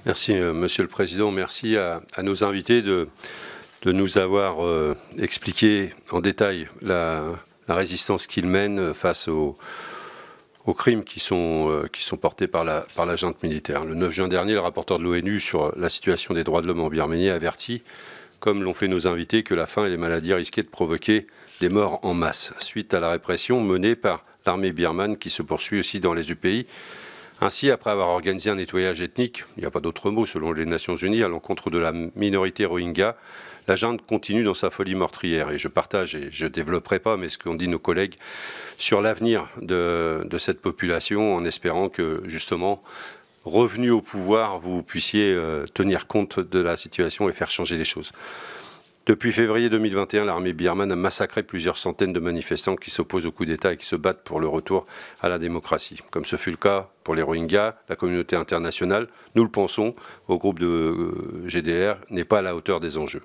Merci, Monsieur le Président. Merci à nos invités de nous avoir expliqué en détail la résistance qu'ils mènent face aux crimes qui sont portés par la junte militaire. Le 9 juin dernier, le rapporteur de l'ONU sur la situation des droits de l'homme en Birmanie a averti, comme l'ont fait nos invités, que la faim et les maladies risquaient de provoquer des morts en masse, suite à la répression menée par l'armée birmane qui se poursuit aussi dans les pays. Ainsi, après avoir organisé un nettoyage ethnique, il n'y a pas d'autre mot selon les Nations Unies, à l'encontre de la minorité rohingya, la junte continue dans sa folie meurtrière. Et je partage, et je ne développerai pas, mais ce qu'ont dit nos collègues sur l'avenir de cette population, en espérant que, justement, revenus au pouvoir, vous puissiez tenir compte de la situation et faire changer les choses. Depuis février 2021, l'armée birmane a massacré plusieurs centaines de manifestants qui s'opposent au coup d'État et qui se battent pour le retour à la démocratie. Comme ce fut le cas pour les Rohingyas, la communauté internationale, nous le pensons, au groupe de GDR, n'est pas à la hauteur des enjeux.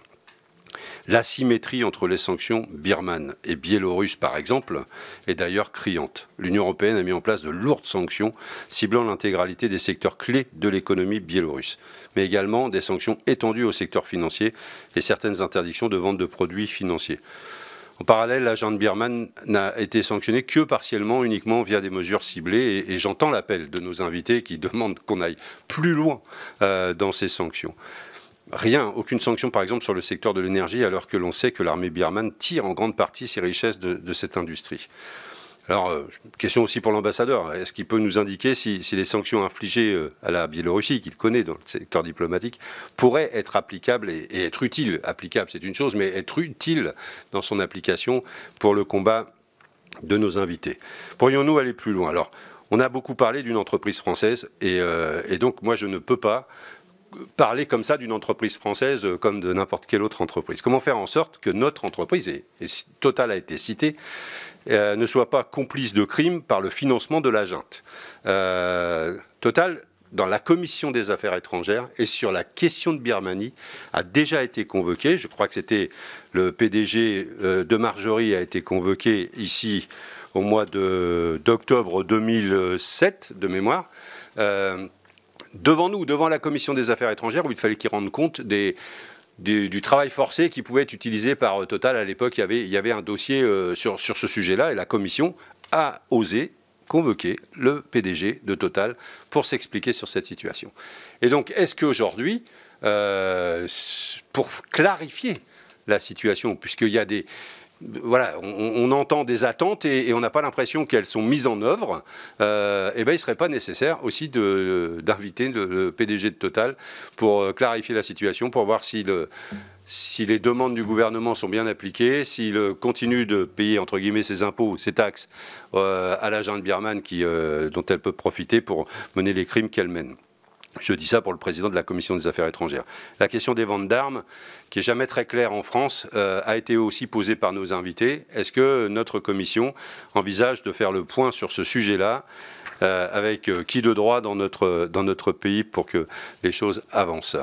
L'asymétrie entre les sanctions birmanes et biélorusses, par exemple, est d'ailleurs criante. L'Union européenne a mis en place de lourdes sanctions ciblant l'intégralité des secteurs clés de l'économie biélorusse, mais également des sanctions étendues au secteur financier et certaines interdictions de vente de produits financiers. En parallèle, la junte birmane n'a été sanctionnée que partiellement, uniquement via des mesures ciblées, et j'entends l'appel de nos invités qui demandent qu'on aille plus loin dans ces sanctions. Rien, aucune sanction par exemple sur le secteur de l'énergie, alors que l'on sait que l'armée birmane tire en grande partie ses richesses de cette industrie. Alors, question aussi pour l'ambassadeur, est-ce qu'il peut nous indiquer si les sanctions infligées à la Biélorussie, qu'il connaît dans le secteur diplomatique, pourraient être applicables et être utiles? Applicable, c'est une chose, mais être utile dans son application pour le combat de nos invités. Pourrions-nous aller plus loin? Alors, on a beaucoup parlé d'une entreprise française, et donc moi je ne peux pas parler comme ça d'une entreprise française comme de n'importe quelle autre entreprise. Comment faire en sorte que notre entreprise, et Total a été cité, ne soit pas complice de crimes par le financement de la junte. Total, dans la commission des affaires étrangères et sur la question de Birmanie, a déjà été convoqué. Je crois que c'était le PDG de Marjorie a été convoqué ici au mois d'octobre 2007, de mémoire. Devant nous, devant la commission des affaires étrangères, où il fallait qu'ils rendent compte du travail forcé qui pouvait être utilisé par Total. À l'époque, il y avait un dossier sur ce sujet-là, et la commission a osé convoquer le PDG de Total pour s'expliquer sur cette situation. Et donc, est-ce qu'aujourd'hui, pour clarifier la situation, puisqu'il y a des... Voilà, on entend des attentes et on n'a pas l'impression qu'elles sont mises en œuvre. Il ne serait pas nécessaire aussi d'inviter le PDG de Total pour clarifier la situation, pour voir si les demandes du gouvernement sont bien appliquées, s'il continue de payer entre guillemets ses impôts, ses taxes à la junte birmane dont elle peut profiter pour mener les crimes qu'elle mène. Je dis ça pour le président de la Commission des affaires étrangères. La question des ventes d'armes, qui n'est jamais très claire en France, a été aussi posée par nos invités. Est-ce que notre commission envisage de faire le point sur ce sujet-là, avec qui de droit dans notre pays pour que les choses avancent?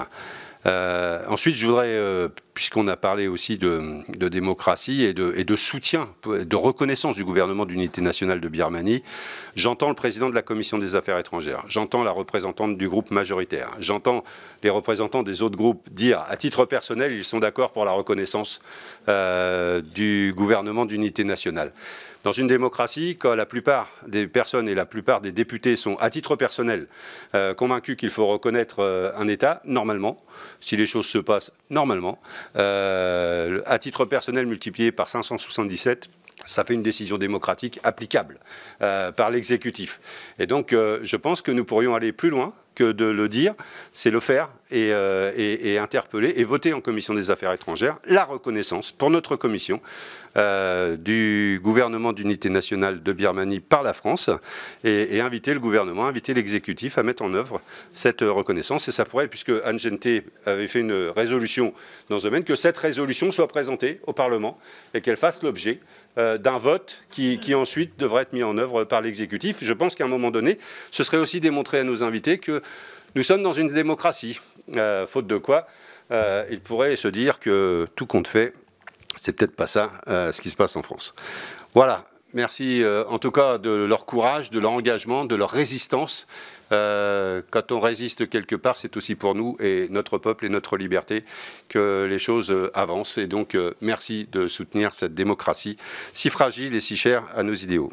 Ensuite, je voudrais, puisqu'on a parlé aussi de démocratie et de soutien, de reconnaissance du gouvernement d'unité nationale de Birmanie, j'entends le président de la Commission des affaires étrangères, j'entends la représentante du groupe majoritaire, j'entends les représentants des autres groupes dire, à titre personnel, ils sont d'accord pour la reconnaissance du gouvernement d'unité nationale. Dans une démocratie, quand la plupart des personnes et la plupart des députés sont, à titre personnel, convaincus qu'il faut reconnaître un État, normalement, si les choses se passent normalement, à titre personnel multiplié par 577, ça fait une décision démocratique applicable par l'exécutif. Et donc, je pense que nous pourrions aller plus loin que de le dire, c'est le faire et interpeller et voter en commission des affaires étrangères la reconnaissance pour notre commission du gouvernement d'unité nationale de Birmanie par la France et inviter le gouvernement, inviter l'exécutif à mettre en œuvre cette reconnaissance. Et ça pourrait, puisque Anne Genté avait fait une résolution dans ce domaine, que cette résolution soit présentée au Parlement et qu'elle fasse l'objet d'un vote qui ensuite devrait être mis en œuvre par l'exécutif. Je pense qu'à un moment donné, ce serait aussi démontrer à nos invités que nous sommes dans une démocratie, faute de quoi ils pourraient se dire que tout compte fait, c'est peut-être pas ça ce qui se passe en France. Voilà. merci en tout cas de leur courage, de leur engagement, de leur résistance. Quand on résiste quelque part, c'est aussi pour nous et notre peuple et notre liberté que les choses avancent. Et donc, merci de soutenir cette démocratie si fragile et si chère à nos idéaux.